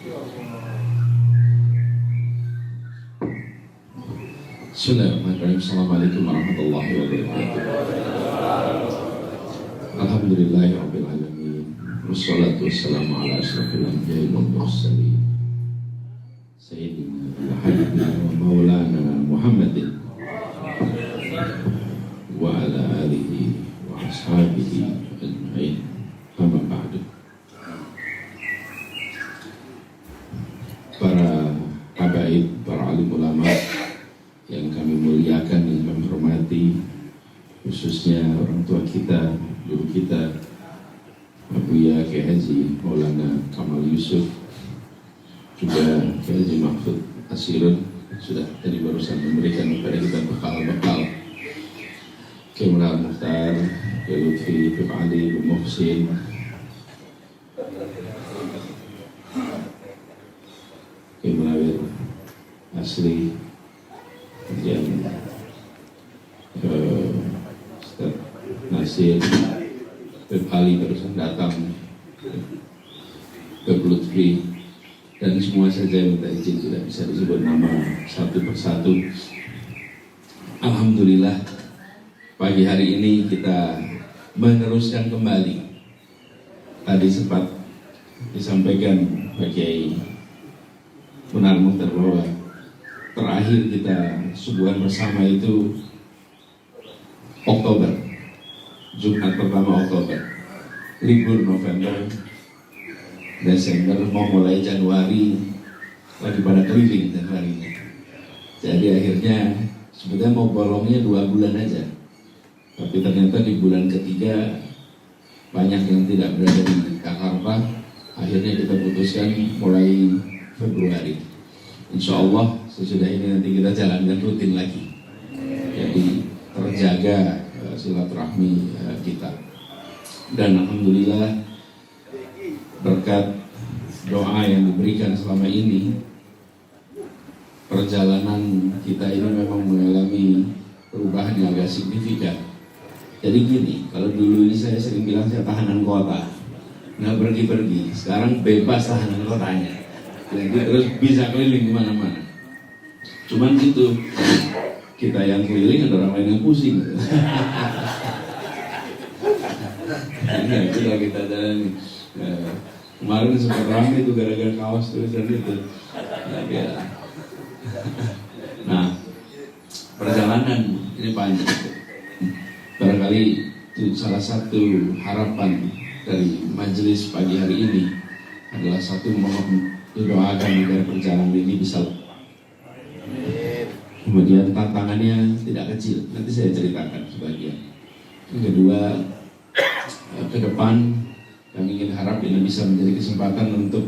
Bismillahirrahmanirrahim. Assalamualaikum warahmatullahi wabarakatuh. Alhamdulillahirabbil alamin. Wassalatu wassalamu ala asyrafil anbiya'i wal mursalin. Sayyidina wa habibina wa maulana Muhammadin wa ala alihi wa ashabihi ajma'in. Amma ba'du. Para habaib, para alim ulama yang kami muliakan dan kami hormati, khususnya orang tua kita, guru kita, Abuya Kiai Haji Maulana Kamal Yusuf, juga Kiai Haji Mahfud Asirun, sudah tadi barusan memberikan kepada kita bekal-bekal. Kiai Mulana Mukhtar, Kiai Lutfi, Kiai Ali, Bu Muhsin, Kiai Mulawir Asri, yang Ustaz Nasir, Beb Ali barusan datang, Beb Lutfi, dan semua saja yang minta izin tidak bisa disebut nama satu persatu. Alhamdulillah, pagi hari ini kita meneruskan kembali. Tadi sempat disampaikan bagi Munar Mukhtar bahwa terakhir kita subuhan bersama itu Oktober, Jumat pertama Oktober, libur November, Desember, mau mulai Januari, lagi pada keliling dan harinya. Jadi akhirnya sebetulnya mau bolongnya 2 bulan aja, tapi ternyata di bulan ketiga banyak yang tidak berada di Jakarta. Akhirnya kita putuskan mulai Februari. Insya Allah sesudah ini nanti kita jalankan rutin lagi. Jadi terjaga silaturahmi kita. Dan alhamdulillah berkat doa yang diberikan selama ini, perjalanan kita ini memang mengalami perubahan yang agak signifikan. Jadi gini, kalau dulu ini saya sering bilang saya tahanan kota, nggak pergi-pergi. Sekarang bebas tahanan kotanya. Jadi terus bisa keliling kemana-mana. Cuman gitu, kita yang keliling ada orang lain yang pusing. Nah, itulah kita jalani. Kemarin sempat ramai itu gara-gara kaos tulisan itu. Nah, perjalanan ini panjang. Barangkali itu salah satu harapan dari majelis pagi hari ini adalah satu, mohon didoakan agar perjalanan ini bisa. Kemudian tantangannya tidak kecil, nanti saya ceritakan sebagian. Yang kedua, ke depan kami ingin harap ini bisa menjadi kesempatan untuk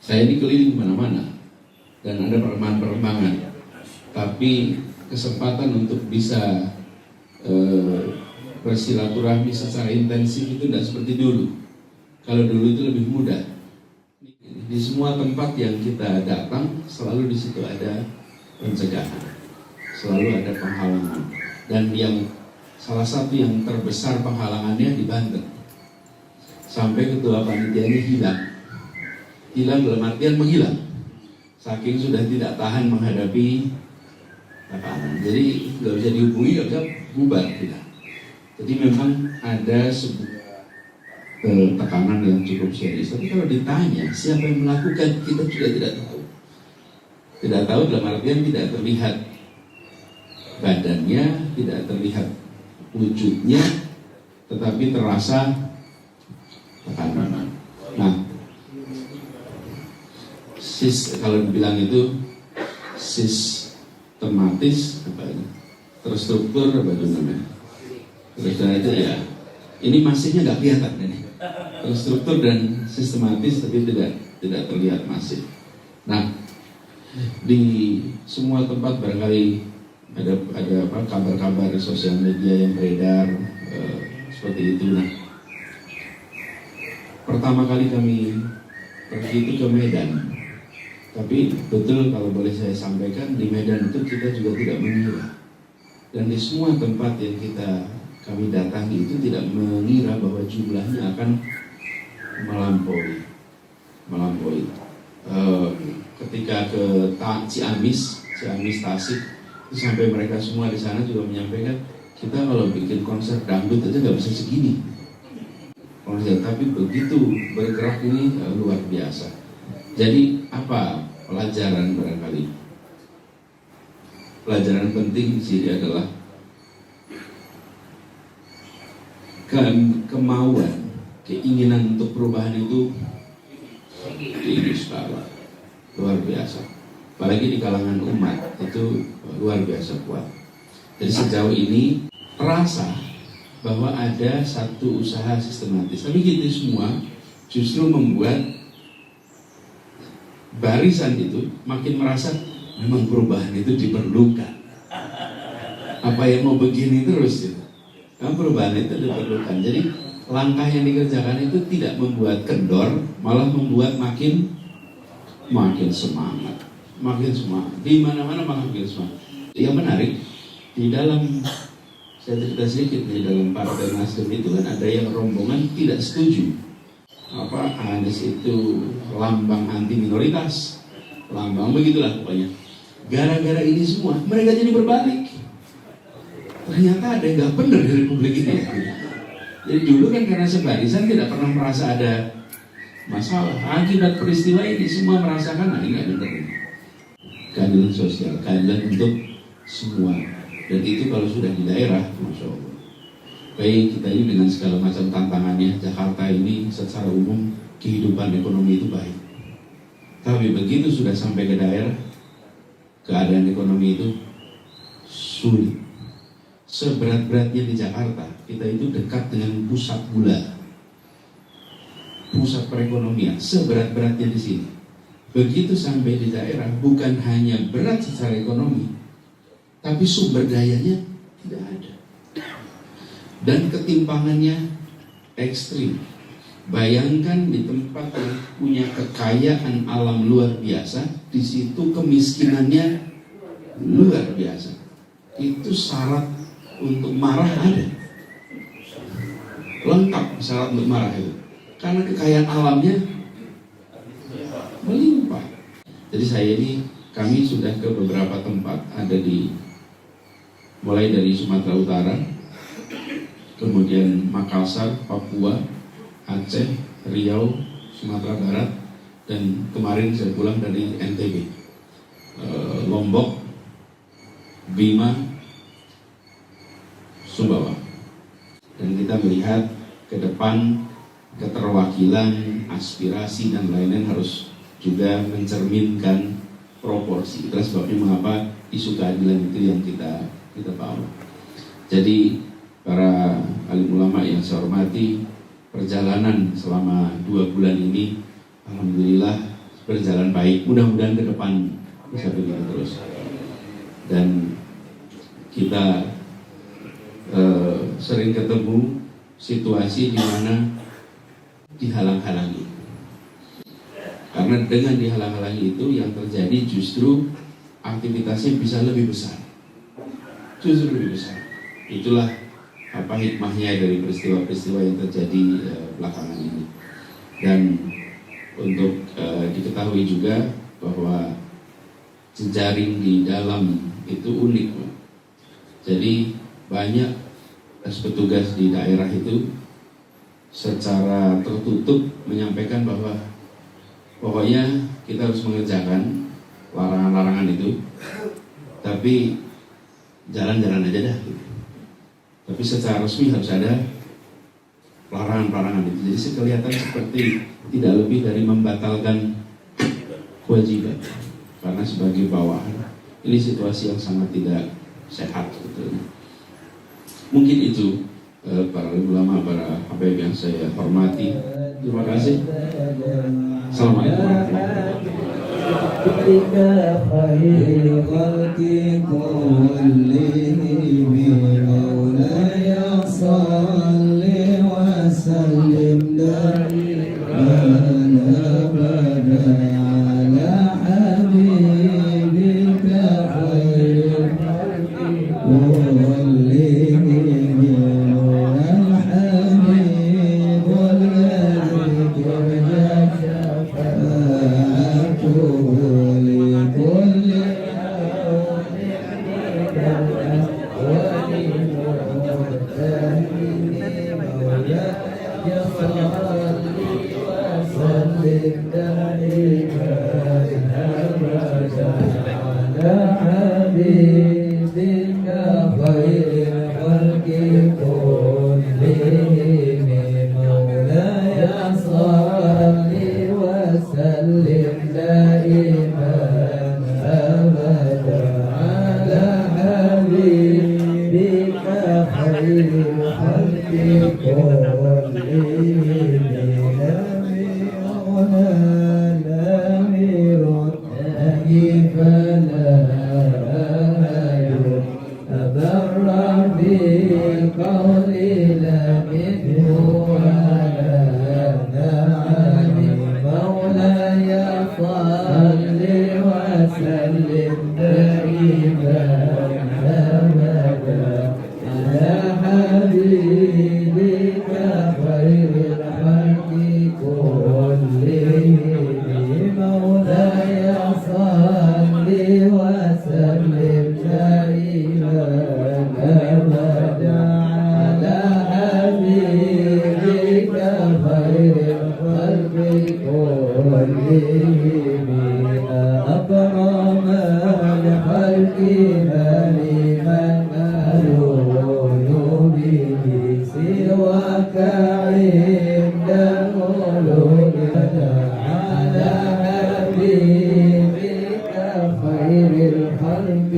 saya dikeliling kemana-mana dan ada perkembangan-perkembangan, tapi kesempatan untuk bisa bersilaturahmi secara intensif itu tidak seperti dulu. Kalau dulu itu lebih mudah. Di semua tempat yang kita datang selalu di situ ada pencegahan, selalu ada penghalangan, dan yang salah satu yang terbesar penghalangannya di Banten. Sampai ketua panitianya hilang dalam artian menghilang, saking sudah tidak tahan menghadapi tekanan. Jadi nggak bisa dihubungi, nggak bisa bubar tidak. Jadi memang ada sebuah tekanan yang cukup serius. Tapi kalau ditanya siapa yang melakukan, kita juga tidak tahu. Tidak tahu dalam artian tidak terlihat badannya, tidak terlihat wujudnya, tetapi terasa tekanan. Nah, kalau dibilang itu sistematis, terstruktur, apa itu namanya? Terstruktur itu ya, ini masifnya nggak kelihatan ini. Terstruktur dan sistematis, tapi tidak terlihat masif. Nah, di semua tempat barangkali ada kabar-kabar sosial media yang beredar seperti itu. Nah, pertama kali kami pergi itu ke Medan, tapi betul kalau boleh saya sampaikan, di Medan itu kita juga tidak mengira, dan di semua tempat yang kami datangi itu tidak mengira bahwa jumlahnya akan melampaui ketika ke Ciamis Tasik, itu sampai mereka semua di sana juga menyampaikan, kita kalau bikin konser dangdut aja nggak bisa segini konser, tapi begitu bergerak ini luar biasa. Jadi apa pelajaran barangkali? Pelajaran penting di sini adalah kemauan, keinginan untuk perubahan itu tinggi sekali, luar biasa. Apalagi di kalangan umat itu luar biasa kuat. Jadi sejauh ini terasa bahwa ada satu usaha sistematis. Tapi kita semua justru membuat barisan itu makin merasa memang perubahan itu diperlukan. Apa yang mau begini terus gitu. Karena perubahan itu diperlukan. Jadi langkah yang dikerjakan itu tidak membuat kendor, malah membuat makin semangat, Di mana-mana makin semangat. Yang menarik di dalam, saya cerita sedikit, di dalam Partai Nasdem itu kan ada yang rombongan tidak setuju. Anies itu lambang anti minoritas, lambang begitulah pokoknya. Gara-gara ini semua mereka jadi berbalik. Ternyata ada yang nggak benar di Republik ini. Jadi dulu kan karena sebarisan tidak pernah merasa ada masalah. Akibat peristiwa ini semua merasakan ini nggak benar. Keadilan sosial, keadilan untuk semua. Dan itu kalau sudah di daerah, Masya Allah. Baik kita ini dengan segala macam tantangannya, Jakarta ini secara umum kehidupan ekonomi itu baik. Tapi begitu sudah sampai ke daerah, keadaan ekonomi itu sulit. Seberat-beratnya di Jakarta, kita itu dekat dengan pusat gula, pusat perekonomian, seberat-beratnya di sini. Begitu sampai di daerah, bukan hanya berat secara ekonomi, tapi sumber dayanya tidak ada. Dan ketimpangannya ekstrim. Bayangkan di tempat yang punya kekayaan alam luar biasa, di situ kemiskinannya luar biasa. Itu syarat untuk marah ada, lengkap syarat untuk marah itu, karena kekayaan alamnya melimpah. Jadi kami sudah ke beberapa tempat, ada mulai dari Sumatera Utara, kemudian Makassar, Papua, Aceh, Riau, Sumatera Barat, dan kemarin saya pulang dari NTB, Lombok, Bima, Sumbawa. Dan kita melihat ke depan keterwakilan, aspirasi dan lain-lain harus juga mencerminkan proporsi. Itulah sebabnya mengapa isu keadilan itu yang kita bawa. Jadi para alim ulama yang saya hormati, perjalanan selama 2 bulan ini alhamdulillah berjalan baik. Mudah-mudahan ke depan bisa begitu terus. Dan kita sering ketemu situasi di mana dihalang-halangi. Karena dengan dihalang-halangi itu yang terjadi justru aktivitasnya bisa lebih besar. Justru lebih besar. Itulah hikmahnya dari peristiwa-peristiwa yang terjadi belakangan ini. Dan untuk diketahui juga bahwa jejaring di dalam itu unik. Jadi banyak petugas di daerah itu secara tertutup menyampaikan bahwa pokoknya kita harus mengerjakan larangan-larangan itu, tapi jalan-jalan aja dah gitu. Tapi secara resmi harus ada larangan-larangan itu. Jadi kelihatan seperti tidak lebih dari membatalkan kewajiban. Karena sebagai bawahan, ini situasi yang sangat tidak sehat sebetulnya. Mungkin itu para ulama, para habaib yang saya hormati. Terima kasih. Assalamualaikum warahmatullahi wabarakatuh. وسلم دائما أبدا على حبيبك خير الخلق كلهم فلا أبر بالقول لمنه على نعم مولاي صل وسلم دائما أبدا على حبيبك خير الخلق كلهم مولاي صل وسلم دائما أبدا على حبيبك خير الخلق كلهم أكرم الخلق لمن ألوذ به سواك عند الملوك على حبيبك خير الخلق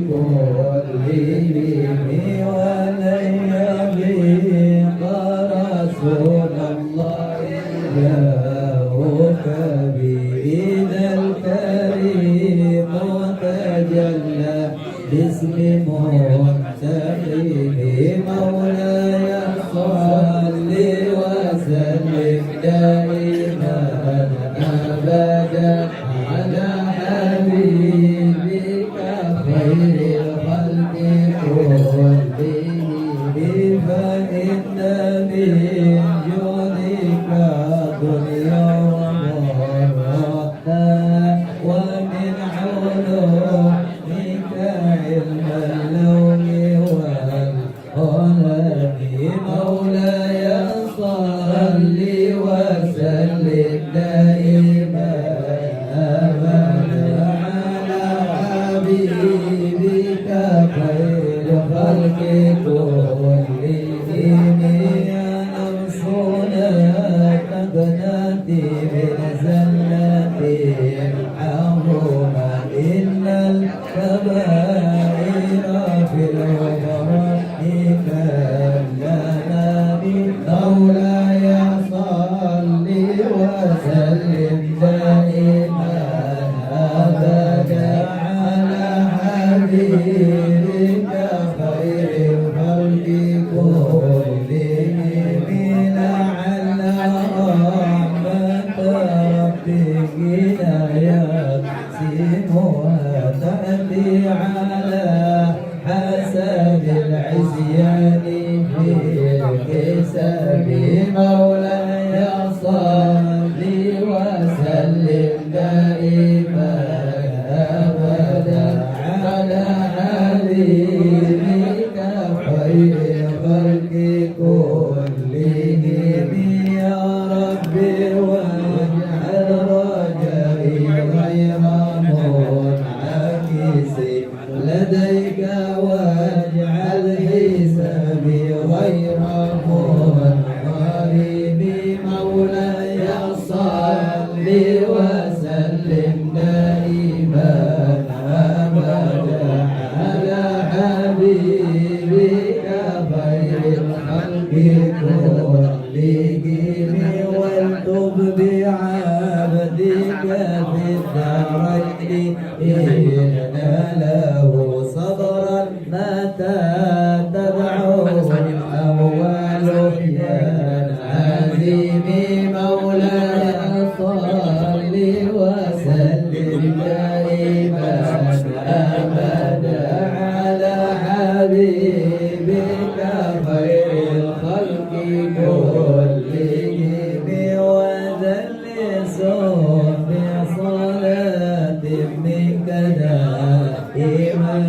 كلهم ولن يبيق رسول الله جاءك بإذا الكريم تجلى باسم منتقم مولاي صل وسلم دائما أبدا على حبيبك خير الخلق كلهم فإن من جودك الدنيا وضرتها ومن علومك علم اللوم والقلم مولاي صل وسلم دائما أبدا على حبيبك خير الخلق كلهم نفسنا تغنتي من زلة عظيمة إن الكبائر في الغفران كلنا مولاي صل وسلم دائما أبدا على حبيبك خير الخلق كلهم لعل رحمة ربك يقسمها تأتي على حسب العصيان في الحساب مولاي صل وسلم دائما أبدا على حبيبك خير الخلق كلهم يا ربي واجعل رجائي غير منعكس لديك واجعل حسابي غير منقلب مولاي صل وسلم دائما أبدا على حبيبك خير الخلق كلهم والتب بعبدك في الدارين إن له صبرا متى تدعوه الأموال يا العزيم مولاي صل وسلم دائما أبدا على حبيبك خير الخلق كلهم وذلسوا بصلاة منك دائما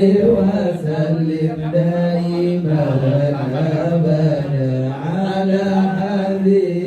وسلم دائما أبدا على حبيبك